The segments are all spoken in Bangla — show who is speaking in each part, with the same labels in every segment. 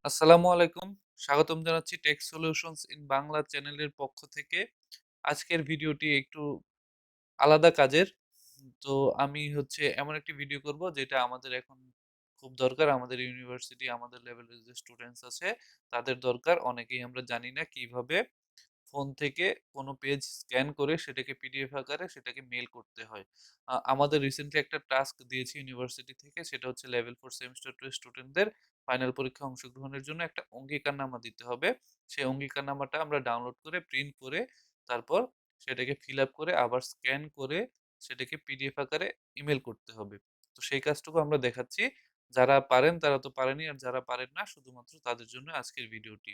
Speaker 1: আসসালামু আলাইকুম। স্বাগতম জানাচ্ছি টেক সলিউশনস ইন বাংলা চ্যানেলের পক্ষ থেকে। আজকের ভিডিওটি একটু আলাদা কাজের। তো আমি এমন একটি ভিডিও করব যেটা আমাদের এখন খুব দরকার। আমাদের ইউনিভার্সিটি, আমাদের লেভেলের যে স্টুডেন্টস আছে তাদের দরকার। অনেকেই আমরা জানি না কিভাবে ফোন থেকে কোনো পেজ স্ক্যান করে সেটাকে পিডিএফ আকারে সেটাকে মেল করতে হয়। আমাদের রিসেন্টলি একটা টাস্ক দিয়েছে ইউনিভার্সিটি থেকে, সেটা হচ্ছে লেভেল 4 সেমিস্টার 2 স্টুডেন্টদের ফাইনাল পরীক্ষায় অংশগ্রহণের জন্য একটা অঙ্গীকারনামা দিতে হবে। সেই অঙ্গীকারনামাটা আমরা ডাউনলোড করে প্রিন্ট করে তারপর সেটাকে ফিল আপ করে আবার স্ক্যান করে সেটাকে পিডিএফ আকারে ইমেল করতে হবে। তো সেই কাজটুকু আমরা দেখাচ্ছি। যারা পারেন তারা তো পারেনি, আর যারা পারেন না শুধুমাত্র তাদের জন্য আজকের ভিডিওটি।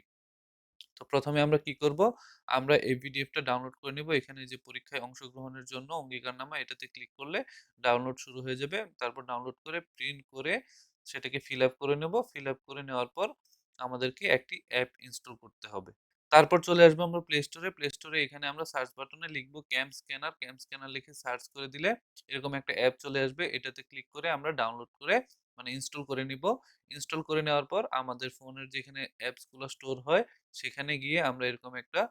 Speaker 1: তো প্রথমে আমরা কি করব, আমরা এই পিডিএফটা ডাউনলোড করে নিব। এখানে যে পরীক্ষায় অংশগ্রহণের জন্য অঙ্গীকারনামা, এটাতে ক্লিক করলে ডাউনলোড শুরু হয়ে যাবে। তারপর ডাউনলোড করে প্রিন্ট করে সেটাকে ফিল আপ করে নেব। ফিল আপ করে নেওয়ার পর আমাদেরকে একটি অ্যাপ ইনস্টল করতে হবে। তারপর চলে আসবো আমরা প্লে স্টোরে। প্লে স্টোরে এখানে আমরা সার্চ বাটনে লিখবো ক্যাম স্ক্যানার। ক্যাম স্ক্যানার লিখে সার্চ করে দিলে এরকম একটা অ্যাপ চলে আসবে। এটাতে ক্লিক করে আমরা ডাউনলোড করে মানে ইনস্টল করে নিব। ইনস্টল করে নেওয়ার পর আমাদের ফোনের যেখানে অ্যাপসগুলো স্টোর হয় সেখানে গিয়ে আমরা এরকম একটা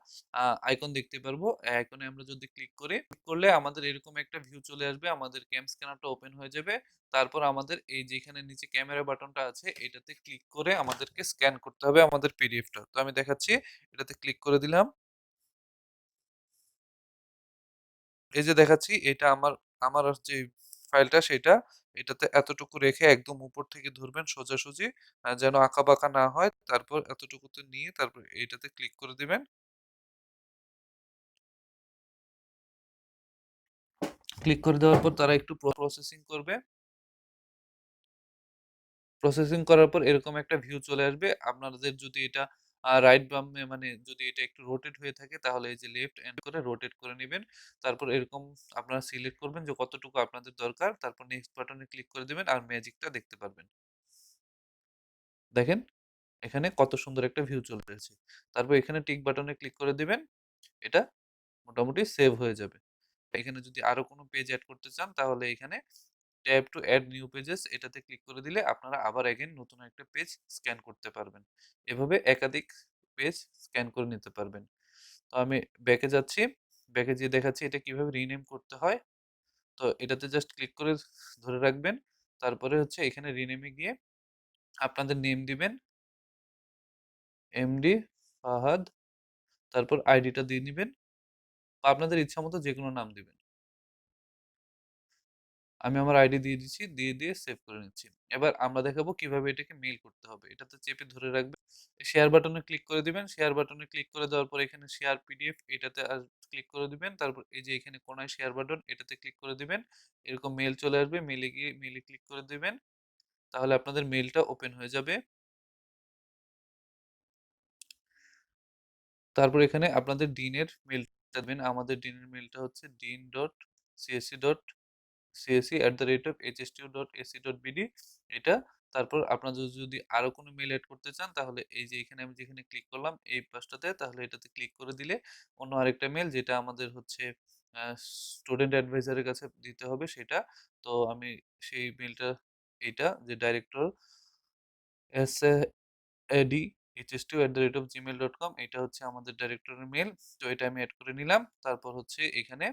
Speaker 1: আইকন দেখতে পারবো। এই আইকনে আমরা যদি ক্লিক করি, করলে আমাদের এরকম একটা ভিউ চলে আসবে। আমাদের ক্যাম স্ক্যানারটা ওপেন হয়ে যাবে। তারপর আমাদের এই যেখানে নিচে ক্যামেরা বাটনটা আছে এটাতে ক্লিক করে আমাদেরকে স্ক্যান করতে হবে আমাদের পিডিএফটা। তো আমি দেখাচ্ছি, এটাতে ক্লিক করে দিলাম। এই যে দেখাচ্ছি, এটা আমার আমার যে ফাইলটা সেটা, এটাতে এতটুকু রেখে একদম উপর থেকে ধরবেন সোজাসুজি, যেন আঁকা বাঁকা না হয়। তারপর এতটুকুতে নিয়ে তারপর এইটাতে ক্লিক করে দিবেন। ক্লিক করে দেওয়ার পর তারা একটু প্রসেসিং করবে। প্রসেসিং করার পর এরকম একটা ভিউ চলে আসবে। আপনাদের যদি এটা রাইট বামে মানে যদি এটা একটু রোটেট হয়ে থাকে তাহলে এই যে লেফট এন্ড করে রোটেট করে নেবেন। তারপর এরকম আপনারা সিলেক্ট করবেন যে কতটুকু আপনাদের দরকার। তারপর নেক্সট বাটনে ক্লিক করে দিবেন আর ম্যাজিকটা দেখতে পারবেন। দেখেন এখানে কত সুন্দর একটা ভিউ চলে এসেছে। তারপর এখানে টিক বাটনে ক্লিক করে দিবেন। এটা মোটামুটি সেভ হয়ে যাবে। এখানে যদি আরো কোনো পেজ এড করতে চান তাহলে এখানে tab to add new pages এটাতে ক্লিক করে দিলে আপনারা আবার এগেইন নতুন একটা পেজ স্ক্যান করতে পারবেন। এভাবে একাধিক পেজ স্ক্যান করে নিতে পারবেন। তো আমি ব্যাকে যাচ্ছি। ব্যাকে যেয়ে দেখাচ্ছি এটা কিভাবে রিনেম করতে হয়। তো এটাতে জাস্ট ক্লিক করে ধরে রাখবেন। তারপরে এখানে রিনেমে গিয়ে আপনাদের নেম দিবেন, এমডি ফাহাদ। তারপর আইডিটা দিয়ে নিবেন। আপনাদের ইচ্ছা মতো যে কোনো নাম দিবেন। আমি আমার আইডি দিয়ে দিচ্ছি, দিয়ে সেভ করে নিচ্ছি। এবার আমরা দেখাবো কিভাবে এটাকে মেইল করতে হবে। এটাতে চেপে ধরে রাখবেন। শেয়ার বাটনে ক্লিক করে দিবেন। শেয়ার বাটনে ক্লিক করে দেওয়ার পর এখানে শেয়ার পিডিএফ এটাতে ক্লিক করে দিবেন। তারপর এই যে এখানে কোনায় শেয়ার বাটন এটাতে ক্লিক করে দিবেন। এরকম মেইল চলে আসবে। মেইলে গিয়ে মেইলে ক্লিক করে দিবেন। তাহলে আপনাদের মেইলটা ওপেন হয়ে যাবে। তারপর এখানে আপনাদের ডিনের মেইলটা দেবেন। আমাদের ডিনের মেইলটা হচ্ছে dean.csc@hstu.ac.bd এটা। তারপর আপনাদের যদি আরো কোনো মেইল এড করতে চান তাহলে এই যে এখানে আমি যেখানে ক্লিক করলাম এই পাশটাতে, তাহলে এটাতে ক্লিক করে দিলে অন্য আরেকটা মেইল যেটা আমাদের স্টুডেন্ট অ্যাডভাইজারের কাছে দিতে হবে সেটা। তো আমি সেই মেইলটা, এইটা যে ডাইরেক্টর এস এডি hstu@gmail.com, এটা আমাদের ডাইরেক্টরের মেইল। তো এটা আমি অ্যাড করে নিলাম। তারপর এখানে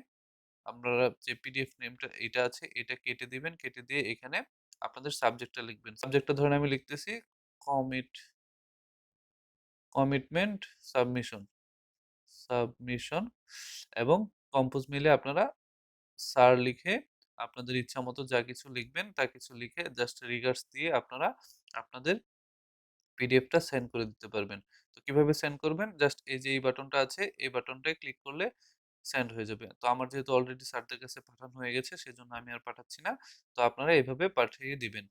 Speaker 1: আপনারা যে পিডিএফ নেমটা এটা আছে এটা কেটে দিবেন। কেটে দিয়ে এখানে আপনাদের সাবজেক্টটা লিখবেন। সাবজেক্টটা ধরেন আমি লিখতেছি কমিট কমিটমেন্ট সাবমিশন সাবমিশন এবং কম্পোজ মিলে আপনারা স্যার লিখে আপনাদের ইচ্ছা মতো যা কিছু লিখবেন তা কিছু লিখে জাস্ট রিগার্ডস দিয়ে আপনারা আপনাদের পিডিএফটা সেন্ড করে দিতে পারবেন। তো কিভাবে সেন্ড করবেন, জাস্ট এই যে এই বাটনটা আছে এই বাটনটায় ক্লিক করলে সেন্ড হয়ে যাবে। তো আমার যেহেতু অলরেডি স্যারদের কাছে পাঠানো হয়ে গেছে সেজন্য আমি আর পাঠাচ্ছি না। তো আপনারা এভাবে পাঠিয়ে দিবেন।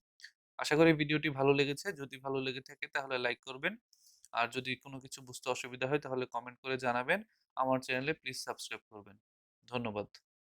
Speaker 1: আশা করি ভিডিওটি ভালো লেগেছে। যদি ভালো লেগে থাকে তাহলে লাইক করবেন। আর যদি কোনো কিছু বুঝতে অসুবিধা হয় তাহলে কমেন্ট করে জানাবেন। আমার চ্যানেলে প্লিজ সাবস্ক্রাইব করবেন। ধন্যবাদ।